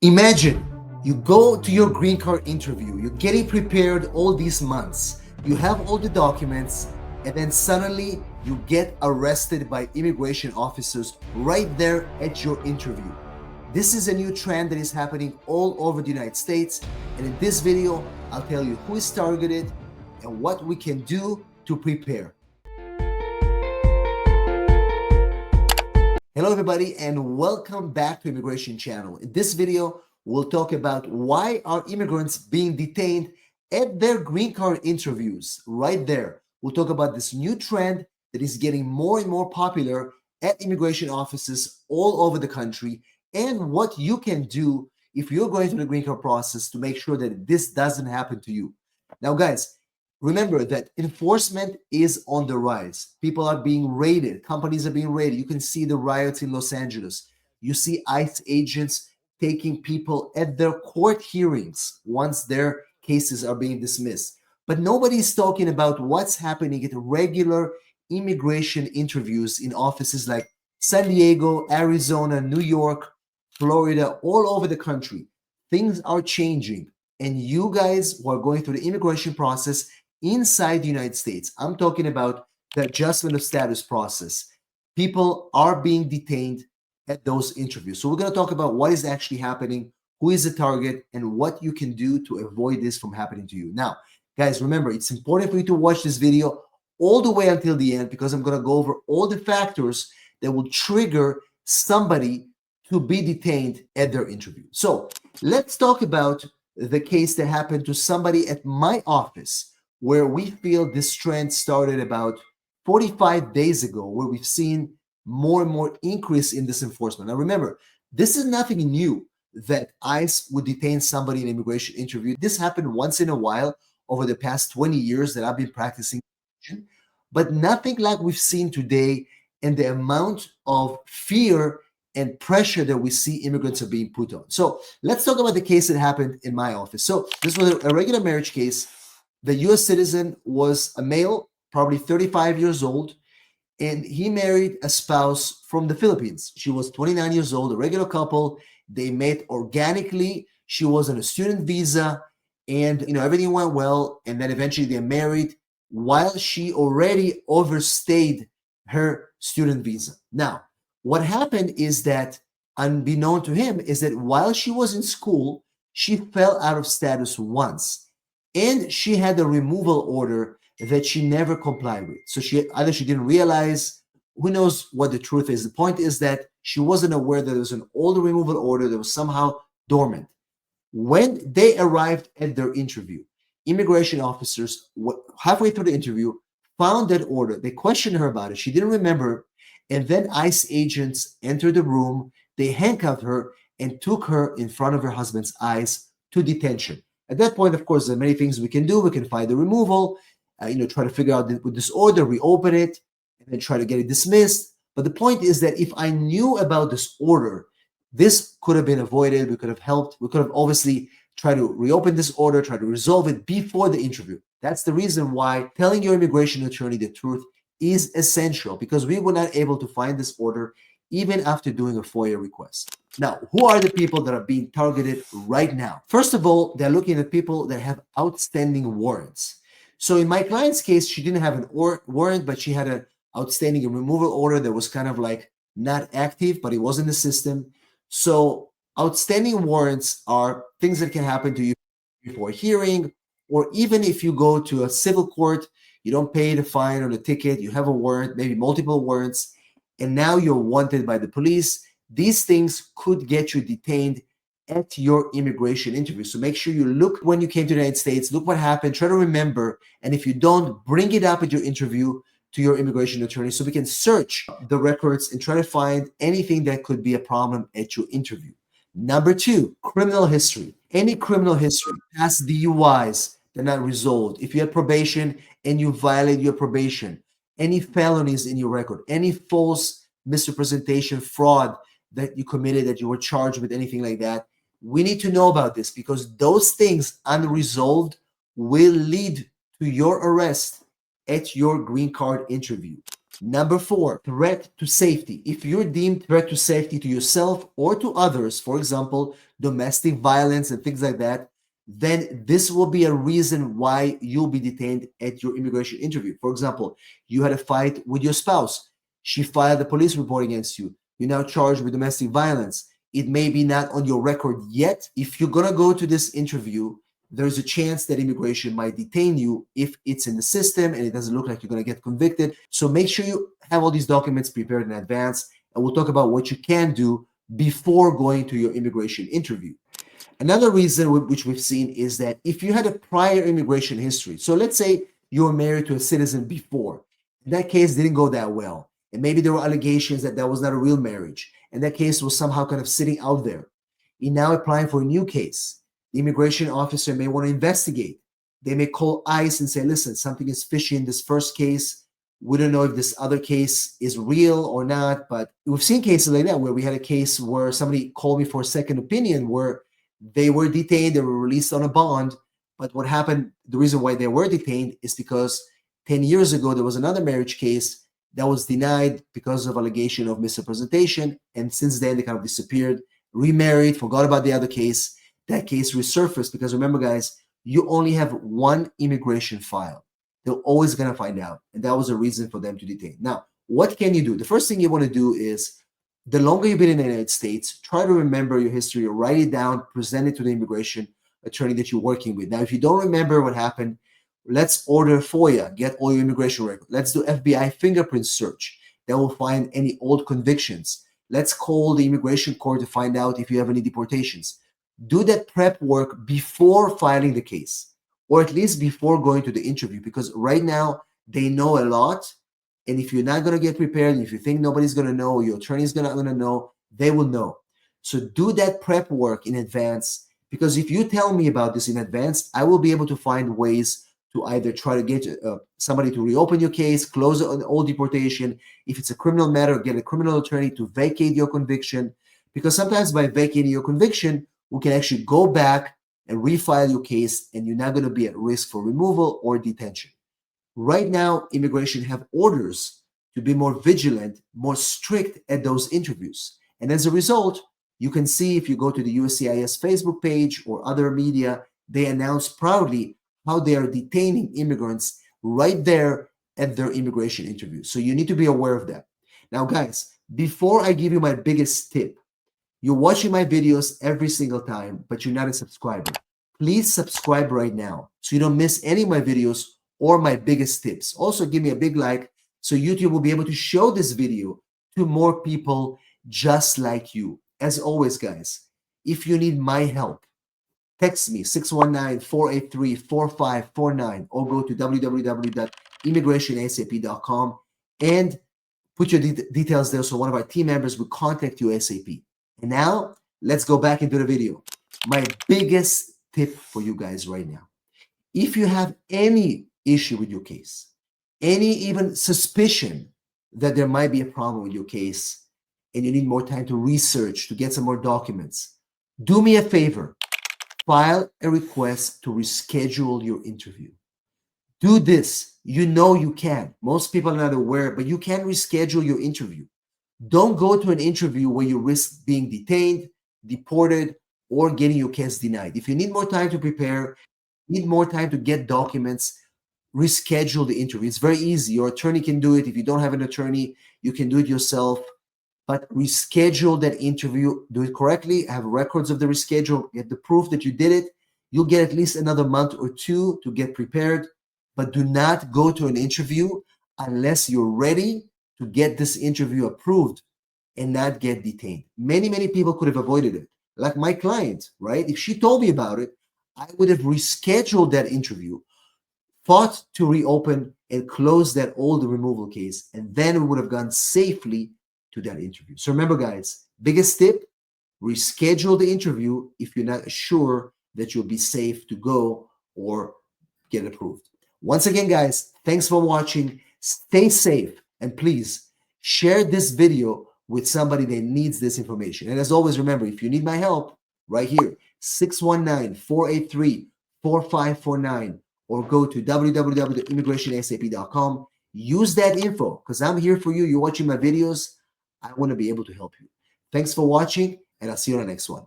Imagine you go to your green card interview, you're getting prepared all these months, you have all the documents, and then suddenly you get arrested by immigration officers right there at your interview. This is a new trend that is happening all over the United States, and in this video, I'll tell you who is targeted and what we can do to prepare. Hello everybody and welcome back to Immigration Channel. In this video, we'll talk about why are immigrants being detained at their green card interviews right there. We'll talk about this new trend that is getting more and more popular at immigration offices all over the country and what you can do if you're going through the green card process to make sure that this doesn't happen to you. Now guys, remember that enforcement is on the rise. People are being raided. Companies are being raided. You can see the riots in Los Angeles. You see ICE agents taking people at their court hearings once their cases are being dismissed. But nobody's talking about what's happening at regular immigration interviews in offices like San Diego, Arizona, New York, Florida, all over the country. Things are changing. And you guys who are going through the immigration process inside the United States, I'm talking about the adjustment of status process. People are being detained at those interviews. So we're going to talk about what is actually happening, who is the target, and what you can do to avoid this from happening to you. Now, guys, remember, it's important for you to watch this video all the way until the end because I'm going to go over all the factors that will trigger somebody to be detained at their interview. So let's talk about the case that happened to somebody at my office, where we feel this trend started about 45 days ago, where we've seen more and more increase in this enforcement. Now remember, this is nothing new that ICE would detain somebody in an immigration interview. This happened once in a while over the past 20 years that I've been practicing, but nothing like we've seen today, and the amount of fear and pressure that we see immigrants are being put on. So let's talk about the case that happened in my office. So this was a regular marriage case. The US citizen was a male, probably 35 years old, and he married a spouse from the Philippines. She was 29 years old, a regular couple. They met organically. She was on a student visa, and everything went well. And then eventually they married while she already overstayed her student visa. Now, what happened is that, unbeknown to him, is that while she was in school, she fell out of status once. And she had a removal order that she never complied with. So she didn't realize, who knows what the truth is. The point is that she wasn't aware that there was an older removal order that was somehow dormant. When they arrived at their interview, immigration officers, halfway through the interview, found that order. They questioned her about it. She didn't remember. And then ICE agents entered the room. They handcuffed her and took her in front of her husband's eyes to detention. At that point, of course, there are many things we can do. We can find the removal, try to figure out with this order, reopen it, and then try to get it dismissed. But the point is that if I knew about this order, this could have been avoided. We could have helped. We could have obviously tried to reopen this order, try to resolve it before the interview. That's the reason why telling your immigration attorney the truth is essential, because we were not able to find this order even after doing a FOIA request. Now, who are the people that are being targeted right now? First of all, they're looking at people that have outstanding warrants. So in my client's case, she didn't have an warrant, but she had an outstanding removal order that was kind of like not active, but it was in the system. So outstanding warrants are things that can happen to you before a hearing, or even if you go to a civil court, you don't pay the fine or the ticket, you have a warrant, maybe multiple warrants, and now you're wanted by the police. These things could get you detained at your immigration interview. So make sure you look when you came to the United States, look what happened, try to remember. And if you don't, bring it up at your interview to your immigration attorney so we can search the records and try to find anything that could be a problem at your interview. Number two, criminal history. Any criminal history, past DUIs, they're not resolved. If you had probation and you violate your probation, any felonies in your record, any false misrepresentation, fraud that you committed, that you were charged with, anything like that, we need to know about this, because those things unresolved will lead to your arrest at your green card interview. Number 4, threat to safety. If you're deemed threat to safety to yourself or to others, for example, domestic violence and things like that, then this will be a reason why you'll be detained at your immigration interview. For example, you had a fight with your spouse. She filed a police report against you. You're now charged with domestic violence. It may be not on your record yet. If you're going to go to this interview, there's a chance that immigration might detain you if it's in the system and it doesn't look like you're going to get convicted. So make sure you have all these documents prepared in advance, and we'll talk about what you can do before going to your immigration interview. Another reason which we've seen is that if you had a prior immigration history, so let's say you were married to a citizen before, that case didn't go that well, and maybe there were allegations that that was not a real marriage, and that case was somehow kind of sitting out there. You're now applying for a new case. The immigration officer may want to investigate. They may call ICE and say, listen, something is fishy in this first case. We don't know if this other case is real or not, but we've seen cases like that where we had a case where somebody called me for a second opinion where they were detained, they were released on a bond. But what happened, the reason why they were detained is because 10 years ago, there was another marriage case that was denied because of allegation of misrepresentation. And since then, they kind of disappeared, remarried, forgot about the other case. That case resurfaced because remember, guys, you only have one immigration file. They're always going to find out. And that was a reason for them to detain. Now, what can you do? The first thing you want to do is the longer you've been in the United States, try to remember your history, write it down, present it to the immigration attorney that you're working with. Now, if you don't remember what happened, let's order FOIA, get all your immigration records. Let's do FBI fingerprint search. That will find any old convictions. Let's call the immigration court to find out if you have any deportations. Do that prep work before filing the case, or at least before going to the interview, because right now they know a lot. And if you're not going to get prepared, and if you think nobody's going to know, or your attorney is not going to know, they will know. So do that prep work in advance, because if you tell me about this in advance, I will be able to find ways to either try to get somebody to reopen your case, close an old deportation. If it's a criminal matter, get a criminal attorney to vacate your conviction, because sometimes by vacating your conviction, we can actually go back and refile your case, and you're not going to be at risk for removal or detention. Right now, immigration have orders to be more vigilant, more strict at those interviews. And as a result, you can see if you go to the USCIS Facebook page or other media, they announce proudly how they are detaining immigrants right there at their immigration interview. So you need to be aware of that. Now, guys, before I give you my biggest tip, you're watching my videos every single time, but you're not a subscriber. Please subscribe right now so you don't miss any of my videos or my biggest tips. Also, give me a big like so YouTube will be able to show this video to more people just like you. As always, guys, if you need my help, text me 619-483-4549 or go to www.immigrationasap.com and put your details there so one of our team members will contact you ASAP. And now, let's go back into the video. My biggest tip for you guys right now. If you have any issue with your case, any even suspicion that there might be a problem with your case, and you need more time to research, to get some more documents, do me a favor. File a request to reschedule your interview. Do this. You know you can. Most people are not aware, but you can reschedule your interview. Don't go to an interview where you risk being detained, deported, or getting your case denied. If you need more time to prepare, need more time to get documents, reschedule the interview. It's very easy. Your attorney can do it. If you don't have an attorney, you can do it yourself. But reschedule that interview. Do it correctly. Have records of the reschedule. Get the proof that you did it. You'll get at least another month or two to get prepared. But do not go to an interview unless you're ready to get this interview approved and not get detained. Many, many people could have avoided it. Like my client, right? If she told me about it, I would have rescheduled that interview, fought to reopen and close that old removal case, and then we would have gone safely to that interview. So remember, guys, biggest tip, reschedule the interview if you're not sure that you'll be safe to go or get approved. Once again, guys, thanks for watching. Stay safe, and please share this video with somebody that needs this information. And as always, remember, if you need my help, right here, 619-483-4549, or go to www.immigrationasap.com use that info because I'm here for you. You're watching my videos. I want to be able to help you. Thanks for watching, and I'll see you on the next one.